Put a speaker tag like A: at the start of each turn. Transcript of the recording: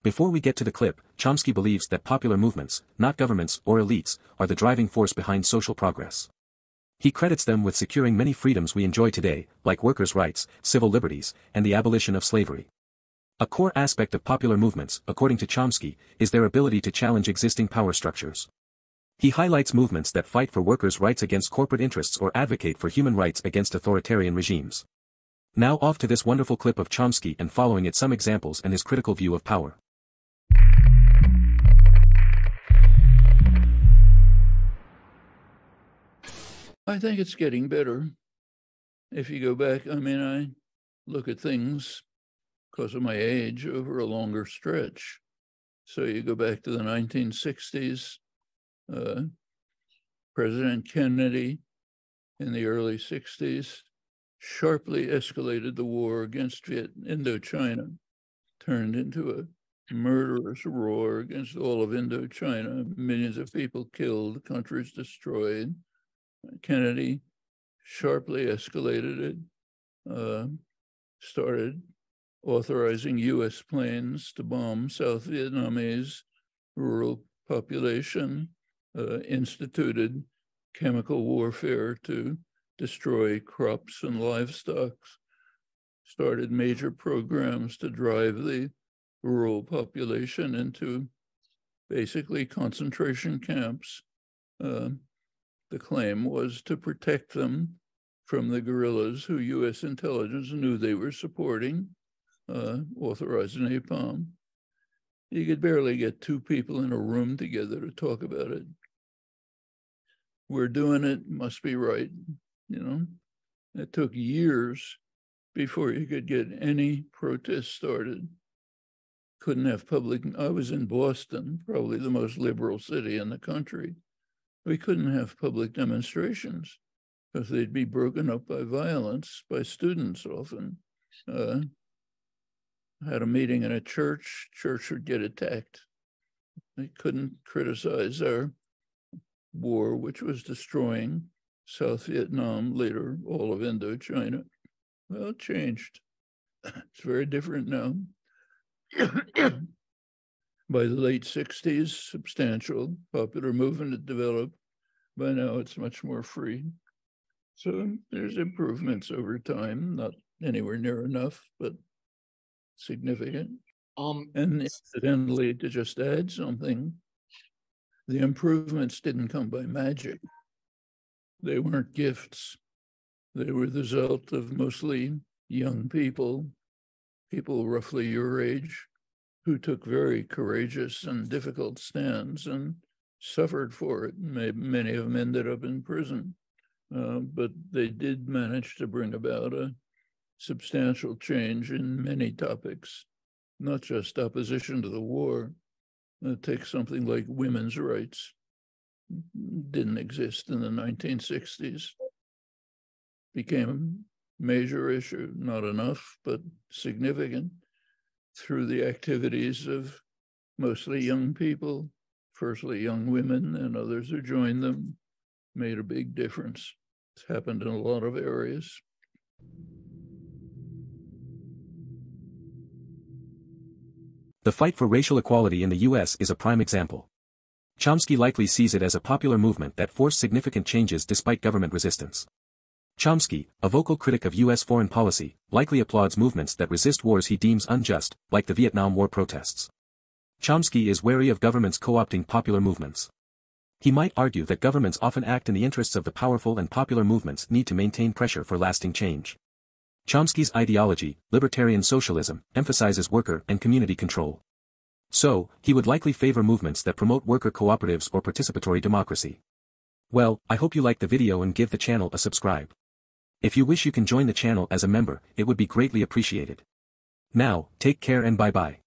A: Before we get to the clip, Chomsky believes that popular movements, not governments or elites, are the driving force behind social progress. He credits them with securing many freedoms we enjoy today, like workers' rights, civil liberties, and the abolition of slavery. A core aspect of popular movements, according to Chomsky, is their ability to challenge existing power structures. He highlights movements that fight for workers' rights against corporate interests or advocate for human rights against authoritarian regimes. Now off to this wonderful clip of Chomsky and following it some examples and his critical view of power.
B: I think it's getting better. If you go back, I look at things because of my age over a longer stretch. So you go back to the 1960s, President Kennedy in the early 60s sharply escalated the war against Indochina, turned into a murderous war against all of Indochina, millions of people killed, countries destroyed. Kennedy sharply escalated it, started authorizing U.S. planes to bomb South Vietnamese rural population, instituted chemical warfare to destroy crops and livestock, started major programs to drive the rural population into basically concentration camps. The claim was to protect them from the guerrillas who U.S. intelligence knew they were supporting, authorized napalm. You could barely get two people in a room together to talk about it. We're doing it, must be right, It took years before you could get any protest started. Couldn't have public, I was in Boston, probably the most liberal city in the country. We couldn't have public demonstrations because they'd be broken up by violence, by students often. Had a meeting in a church would get attacked. They couldn't criticize our war, which was destroying South Vietnam, later all of Indochina. Well, it changed. It's very different now. By the late 60s, substantial popular movement had developed. By now, it's much more free. So there's improvements over time, not anywhere near enough, but significant. And incidentally, to just add something, the improvements didn't come by magic. They weren't gifts. They were the result of mostly young people roughly your age, who took very courageous and difficult stands and suffered for it. Many of them ended up in prison, but they did manage to bring about a substantial change in many topics, not just opposition to the war. Take something like women's rights. Didn't exist in the 1960s. Became a major issue, not enough, but significant, through the activities of mostly young people, firstly young women and others who joined them, made a big difference. It's happened in a lot of areas.
A: The fight for racial equality in the U.S. is a prime example. Chomsky likely sees it as a popular movement that forced significant changes despite government resistance. Chomsky, a vocal critic of U.S. foreign policy, likely applauds movements that resist wars he deems unjust, like the Vietnam War protests. Chomsky is wary of governments co-opting popular movements. He might argue that governments often act in the interests of the powerful, and popular movements need to maintain pressure for lasting change. Chomsky's ideology, libertarian socialism, emphasizes worker and community control. So, he would likely favor movements that promote worker cooperatives or participatory democracy. Well, I hope you liked the video and give the channel a subscribe. If you wish, you can join the channel as a member, it would be greatly appreciated. Now, take care and bye-bye.